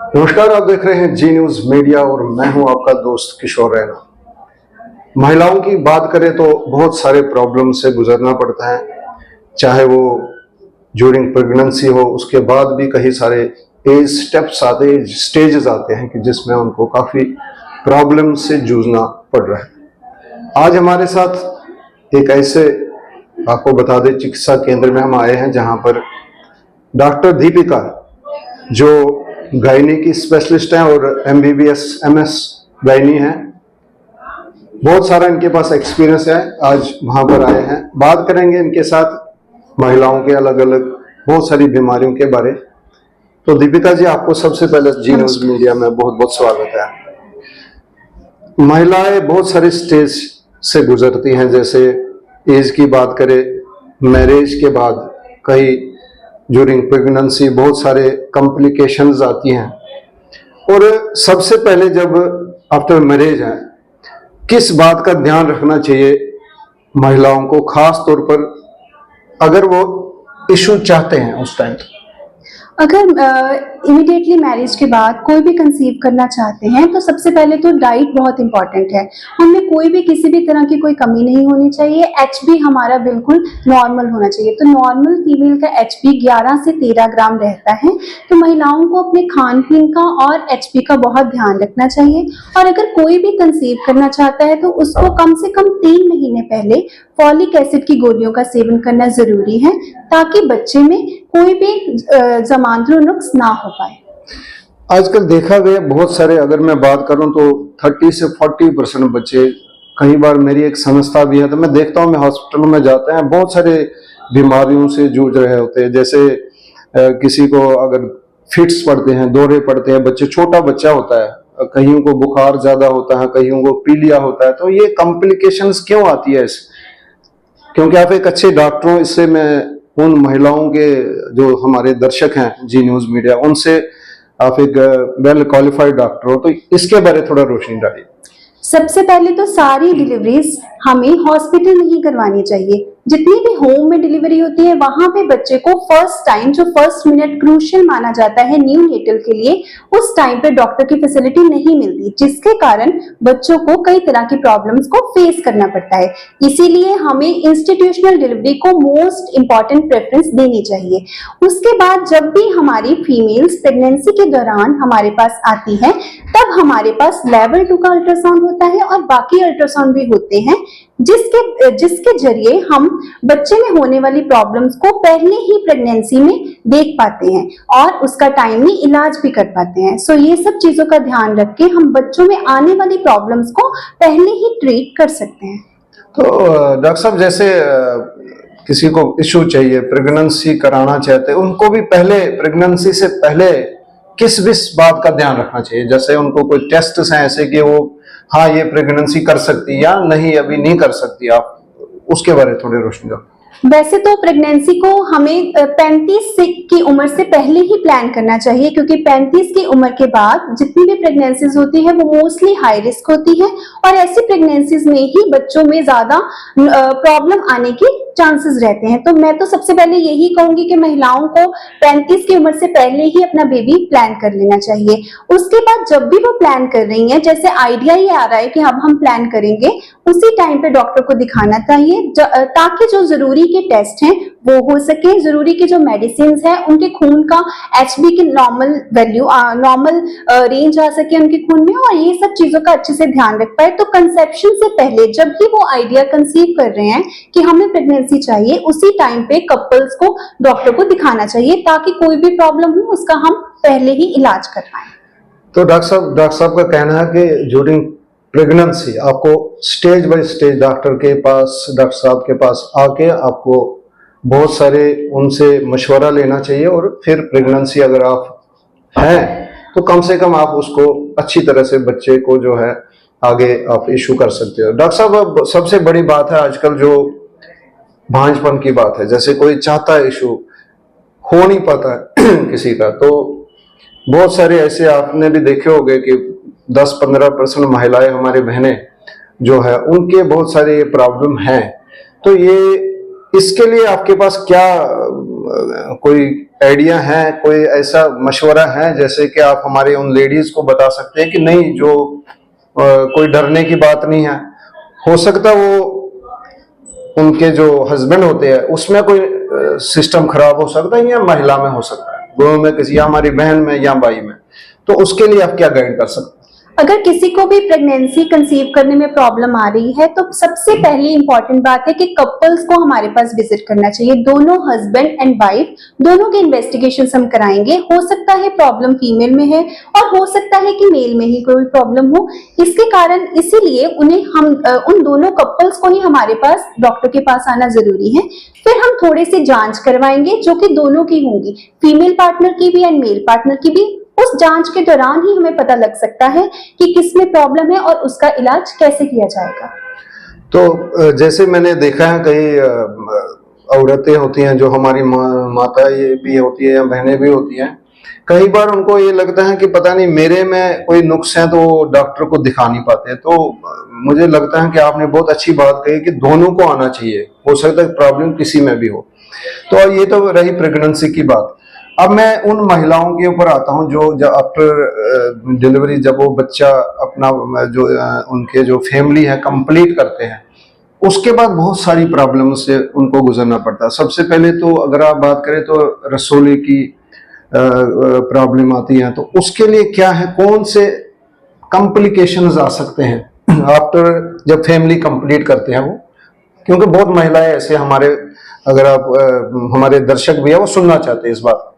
नमस्कार, आप देख रहे हैं जी न्यूज मीडिया और मैं हूं आपका दोस्त किशोर रैना। महिलाओं की बात करें तो बहुत सारे प्रॉब्लम से गुजरना पड़ता है, चाहे वो ड्यूरिंग प्रेगनेंसी हो, उसके बाद भी कई सारे एज स्टेप्स आते हैं, स्टेजेस आते हैं कि जिसमें उनको काफ़ी प्रॉब्लम से जूझना पड़ रहा है। आज हमारे साथ एक ऐसे, आपको बता दें, चिकित्सा केंद्र में हम आए हैं जहां पर डॉक्टर दीपिका, जो गायनी की स्पेशलिस्ट हैं और MBBS MS गायनी हैं, बहुत सारा इनके पास एक्सपीरियंस है। आज वहां पर आए हैं, बात करेंगे इनके साथ महिलाओं के अलग अलग बहुत सारी बीमारियों के बारे। तो दीपिका जी, आपको सबसे पहले जी न्यूज मीडिया में बहुत बहुत स्वागत है। महिलाएं बहुत सारे स्टेज से गुजरती हैं, जैसे एज की बात करें, मैरिज के बाद कई ड्यूरिंग प्रेगनेंसी बहुत सारे कॉम्प्लिकेशंस आती हैं, और सबसे पहले जब आफ्टर मैरिज है, किस बात का ध्यान रखना चाहिए महिलाओं को, खास तौर पर अगर वो इशू चाहते हैं उस टाइम? अगर इमिडिएटली मैरिज के बाद कोई भी कंसीव करना चाहते हैं तो सबसे पहले तो डाइट बहुत इंपॉर्टेंट है। उनमें कोई भी किसी भी तरह की कोई कमी नहीं होनी चाहिए। HB हमारा बिल्कुल नॉर्मल होना चाहिए। तो नॉर्मल फीमेल का HB 11 से 13 ग्राम रहता है। तो महिलाओं को अपने खान पीन का और HB का बहुत ध्यान रखना चाहिए। और अगर कोई भी कंसीव करना चाहता है तो उसको कम से कम 3 महीने पहले फॉलिक एसिड की गोलियों का सेवन करना जरूरी है, ताकि बच्चे में कोई भी जमानतरू नुक्स ना हो पाए। आजकल देखा गया बहुत सारे, अगर मैं बात करूं तो 30 से 40% बच्चे, कई बार मेरी एक संस्था भी है तो मैं देखता हूं, मैं हॉस्पिटलों में जाते हैं, बहुत सारे बीमारियों से जूझ रहे होते हैं। जैसे किसी को अगर फिट्स पड़ते हैं, दौरे पड़ते हैं, बच्चे, छोटा बच्चा होता है, कईयों को बुखार ज्यादा होता है, कईयों को पीलिया होता है। तो ये कॉम्प्लिकेशंस क्यों आती है क्योंकि आप एक अच्छे डॉक्टर हो, इससे मैं उन महिलाओं के, जो हमारे दर्शक हैं जी न्यूज मीडिया, उनसे, आप एक वेल क्वालिफाइड डॉक्टर हो, तो इसके बारे थोड़ा रोशनी डालिए। सबसे पहले तो सारी डिलीवरीज हमें हॉस्पिटल में ही करवानी चाहिए। जितनी भी होम में डिलीवरी होती है वहां पे बच्चे को फर्स्ट टाइम, जो फर्स्ट मिनट क्रूशियल माना जाता है न्यूनेटल के लिए, उस टाइम पे डॉक्टर की फैसिलिटी नहीं मिलती, जिसके कारण बच्चों को कई तरह की प्रॉब्लम्स को फेस करना पड़ता है। इसीलिए हमें इंस्टीट्यूशनल डिलीवरी को मोस्ट इंपॉर्टेंट प्रेफरेंस देनी चाहिए। उसके बाद जब भी हमारी फीमेल्स प्रेगनेंसी के दौरान हमारे पास आती है, तब हमारे पास लेवल 2 का अल्ट्रासाउंड होता है और बाकी अल्ट्रासाउंड भी होते हैं, जिसके जरिए हम बच्चे में होने वाली प्रॉब्लम्स को पहले ही प्रेगनेंसी में देख पाते हैं और उसका टाइमली इलाज भी कर पाते हैं। सो ये सब चीजों का ध्यान रख के हम बच्चों में आने वाली प्रॉब्लम्स को पहले ही ट्रीट कर सकते हैं। तो डॉक्टर साहब, जैसे किसी को इशू चाहिए, प्रेगनेंसी कराना चाहते हैं, उनको भी पहले, प्रेगनेंसी से पहले किस बात का ध्यान रखना चाहिए? जैसे उनको कोई टेस्ट हैं ऐसे कि वो, हाँ, ये प्रेगनेंसी कर सकती या नहीं, अभी नहीं कर सकती, आप उसके बारे में थोड़ी रोशनी दो। वैसे तो प्रेगनेंसी को हमें 35 की उम्र से पहले ही प्लान करना चाहिए, क्योंकि 35 की उम्र के बाद जितनी भी प्रेगनेंसीज होती है वो मोस्टली हाई रिस्क होती है, और ऐसी प्रेगनेंसीज में ही बच्चों में ज्यादा प्रॉब्लम आने की चांसेस रहते हैं। तो मैं तो सबसे पहले यही कहूंगी कि महिलाओं को 35 की उम्र से पहले ही अपना बेबी प्लान कर लेना चाहिए। उसके बाद जब भी वो प्लान कर रही हैं, जैसे आइडिया ये आ रहा है कि अब हम प्लान करेंगे, उसी टाइम पे डॉक्टर को दिखाना चाहिए, ताकि जो जरूरी के टेस्ट हैं वो हो सके, जरूरी के जो मेडिसिन है, उनके खून का HB की नॉर्मल वैल्यू, नॉर्मल रेंज आ सके उनके खून में, और ये सब चीजों का अच्छे से ध्यान रख पाए। तो कंसेप्शन से पहले जब भी वो आइडिया कंसीव कर रहे हैं कि हमें प्रेगनेंसी चाहिए, उसी टाइम पे कपल्स को डॉक्टर को दिखाना चाहिए, ताकि कोई भी प्रॉब्लम हो उसका हम पहले ही इलाज कर पाए। तो डॉक्टर साहब का कहना है कि ड्यूरिंग प्रेगनेंसी आपको स्टेज बाय स्टेज डॉक्टर साहब के पास आके आपको बहुत सारे उनसे मशवरा लेना चाहिए, और फिर प्रेगनेंसी अगर आप हैं तो कम से कम आप उसको अच्छी तरह से, बच्चे को जो है आगे आप इशू कर सकते हो। डॉक्टर साहब, अब सबसे बड़ी बात है आजकल जो भांजपन की बात है, जैसे कोई चाहता है, इशू हो नहीं पाता है किसी का, तो बहुत सारे ऐसे आपने भी देखे होंगे कि 10-15% महिलाएं, हमारी बहनें जो है, उनके बहुत सारे ये प्रॉब्लम हैं। तो ये इसके लिए आपके पास क्या कोई आइडिया है, कोई ऐसा मशवरा है जैसे कि आप हमारे उन लेडीज को बता सकते हैं कि नहीं, जो कोई डरने की बात नहीं है, हो सकता वो उनके जो हस्बैंड होते हैं उसमें कोई सिस्टम खराब हो सकता है, या महिला में हो सकता है, दोनों में किसी, या हमारी बहन में या भाई में, तो उसके लिए आप क्या गाइड कर सकते हैं? अगर किसी को भी प्रेगनेंसी कंसीव करने में प्रॉब्लम आ रही है तो सबसे पहली इंपॉर्टेंट बात है कि कपल्स को हमारे पास विजिट करना चाहिए। दोनों हस्बैंड एंड वाइफ दोनों के इन्वेस्टिगेशंस हम कराएंगे। हो सकता है प्रॉब्लम फीमेल में है और हो सकता है कि मेल में ही कोई प्रॉब्लम हो। इसके कारण इसीलिए उन्हें हम उन दोनों कपल्स को ही हमारे पास डॉक्टर के पास आना जरूरी है। फिर हम थोड़े से जांच करवाएंगे जो कि दोनों की होंगी, फीमेल पार्टनर की भी एंड मेल पार्टनर की भी। उस जांच के दौरान ही हमें पता लग सकता है कि किस में प्रॉब्लम है और उसका इलाज कैसे किया जाएगा। तो जैसे मैंने देखा है कई औरतें होती हैं जो हमारी माता ये भी होती है या बहनें भी होती हैं, कई बार उनको ये लगता है कि पता नहीं मेरे में कोई नुक्स है, तो वो डॉक्टर को दिखा नहीं पाते। तो मुझे लगता है कि आपने बहुत अच्छी बात कही कि दोनों को आना चाहिए, हो सकता है प्रॉब्लम किसी में भी हो। तो ये तो रही प्रेगनेंसी की बात। अब मैं उन महिलाओं के ऊपर आता हूं जो आफ्टर डिलीवरी, जब वो बच्चा अपना जो उनके जो फैमिली है कंप्लीट करते हैं, उसके बाद बहुत सारी प्रॉब्लम से उनको गुजरना पड़ता है। सबसे पहले तो अगर आप बात करें तो रसोली की प्रॉब्लम आती है, तो उसके लिए क्या है, कौन से कॉम्प्लिकेशंस आ सकते हैं आफ्टर जब फैमिली कंप्लीट करते हैं वो, क्योंकि बहुत महिलाएं ऐसे हमारे, अगर आप हमारे दर्शक भी है वो सुनना चाहते हैं इस बात।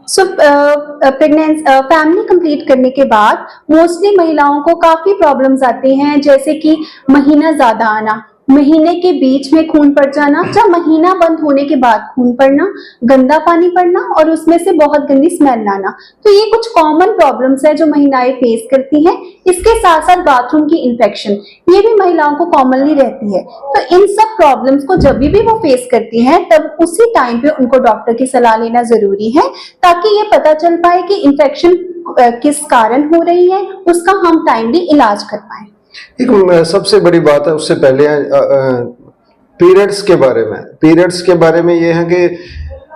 सो फैमिली कंप्लीट करने के बाद मोस्टली महिलाओं को काफी प्रॉब्लम्स आती हैं, जैसे कि महीना ज्यादा आना, महीने के बीच में खून पड़ जाना, या महीना बंद होने के बाद खून पड़ना, गंदा पानी पड़ना और उसमें से बहुत गंदी स्मेल आना। तो ये कुछ कॉमन प्रॉब्लम्स है जो महिलाएं फेस करती हैं। इसके साथ साथ बाथरूम की इन्फेक्शन, ये भी महिलाओं को कॉमनली रहती है। तो इन सब प्रॉब्लम्स को जब भी वो फेस करती हैं तब उसी टाइम पे उनको डॉक्टर की सलाह लेना जरूरी है, ताकि ये पता चल पाए कि इन्फेक्शन किस कारण हो रही है, उसका हम टाइमली इलाज कर पाए। एक सबसे बड़ी बात है, उससे पहले पीरियड्स के बारे में। पीरियड्स के बारे में ये है कि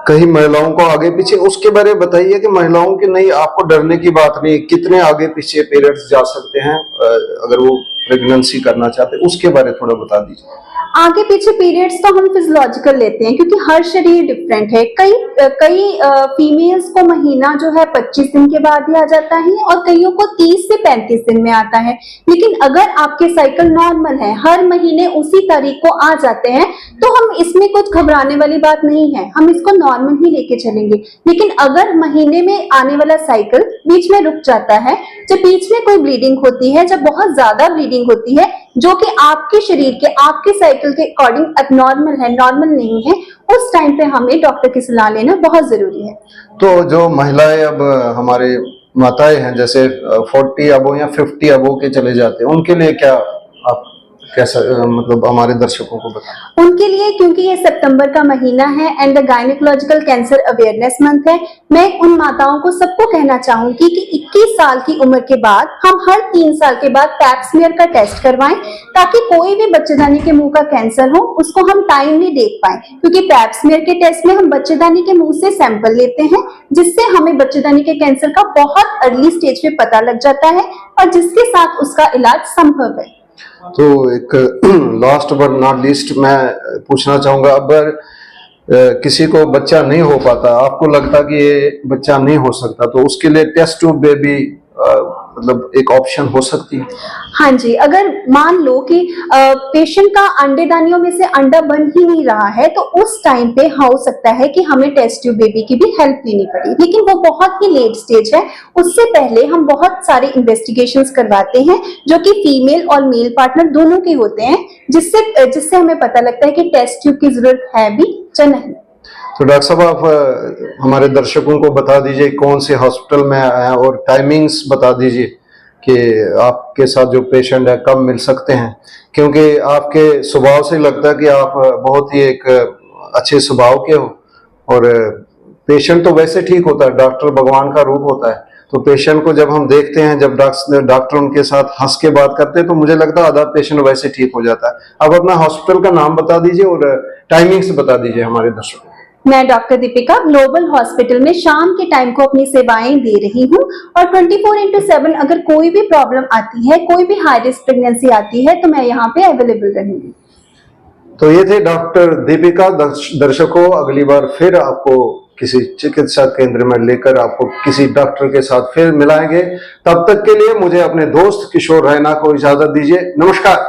कहीं महिलाओं को आगे पीछे, उसके बारे में बताइए कि महिलाओं की नहीं, आपको डरने की बात नहीं, कितने आगे पीछे पीरियड्स जा सकते हैं अगर वो प्रेगनेंसी करना चाहते, उसके बारे में थोड़ा बता दीजिए। आगे पीछे पीरियड्स तो हम फिजियोलॉजिकल लेते हैं क्योंकि हर शरीर डिफरेंट है। कई फीमेल्स को महीना जो है 25 दिन के बाद ही आ जाता है और कईयों को 30 से 35 दिन में आता है। लेकिन अगर आपके साइकिल नॉर्मल है, हर महीने उसी तारीख को आ जाते हैं, तो हम इसमें कुछ घबराने वाली बात नहीं है, हम इसको नॉर्मल ही लेके चलेंगे। लेकिन अगर महीने में आने वाला साइकिल बीच में रुक जाता है, जब बीच में कोई ब्लीडिंग होती है, जब बहुत ज्यादा ब्लीडिंग होती है जो कि आपके शरीर के, आपके साइकिल के अकॉर्डिंग अबनॉर्मल है, नॉर्मल नहीं है, उस टाइम पे हमें डॉक्टर की सलाह लेना बहुत जरूरी है। तो जो महिलाएं अब हमारे माताएं हैं, जैसे 40 अबो या 50 अबो के चले जाते हैं, उनके लिए क्या आप कैसा मतलब हमारे दर्शकों को बताएं? उनके लिए, क्योंकि ये सितंबर का महीना है and the gynaecological cancer awareness month है, मैं उन माताओं को सबको कहना चाहूंगी कि 21 साल की उम्र के बाद हम हर 3 साल के बाद पैप स्मीयर का टेस्ट करवाएं, ताकि कोई भी बच्चेदानी के मुंह का कैंसर हो उसको हम टाइमली देख पाए। क्योंकि पैप स्मीयर के टेस्ट में हम बच्चेदानी के मुंह से सैंपल लेते हैं, जिससे हमें बच्चेदानी के कैंसर का बहुत अर्ली स्टेज पे पता लग जाता है और जिसके साथ उसका इलाज संभव है। तो एक लास्ट बट नॉट लीस्ट मैं पूछना चाहूंगा, अगर किसी को बच्चा नहीं हो पाता, आपको लगता कि ये बच्चा नहीं हो सकता, तो उसके लिए टेस्ट ट्यूब बेबी मतलब एक ऑप्शन हो सकती है? हाँ जी, अगर मान लो कि पेशेंट का अंडेदानियों में से अंडा बन ही नहीं रहा है, तो उस टाइम पे हो सकता है कि हमें टेस्ट ट्यूब बेबी की भी हेल्प लेनी पड़े, लेकिन वो बहुत ही लेट स्टेज है। उससे पहले हम बहुत सारे इन्वेस्टिगेशंस करवाते हैं जो कि फीमेल और मेल पार्टनर दोनों के होते हैं, जिससे हमें पता लगता है कि टेस्ट ट्यूब की जरूरत है भी या नहीं। तो डॉक्टर साहब, आप हमारे दर्शकों को बता दीजिए कौन से हॉस्पिटल में आए और टाइमिंग्स बता दीजिए कि आपके साथ जो पेशेंट है कब मिल सकते हैं, क्योंकि आपके स्वभाव से लगता है कि आप बहुत ही एक अच्छे स्वभाव के हो, और पेशेंट तो वैसे ठीक होता है, डॉक्टर भगवान का रूप होता है, तो पेशेंट को जब हम देखते हैं, जब डॉक्टर उनके साथ हंस के बात करते हैं, तो मुझे लगता है आधा पेशेंट वैसे ठीक हो जाता है। अब अपना हॉस्पिटल का नाम बता दीजिए और टाइमिंग्स बता दीजिए हमारे दर्शकों को। मैं डॉक्टर दीपिका ग्लोबल हॉस्पिटल में शाम के टाइम को अपनी सेवाएं दे रही हूं और 24/7 अगर कोई भी प्रॉब्लम आती है, कोई भी हाई रिस्क प्रेगनेंसी आती है, तो मैं यहाँ पे अवेलेबल रहूंगी। तो ये थे डॉक्टर दीपिका। दर्शकों, अगली बार फिर आपको किसी चिकित्सा केंद्र में लेकर आपको किसी डॉक्टर के साथ फिर मिलाएंगे। तब तक के लिए मुझे अपने दोस्त किशोर रैना को इजाजत दीजिए। नमस्कार।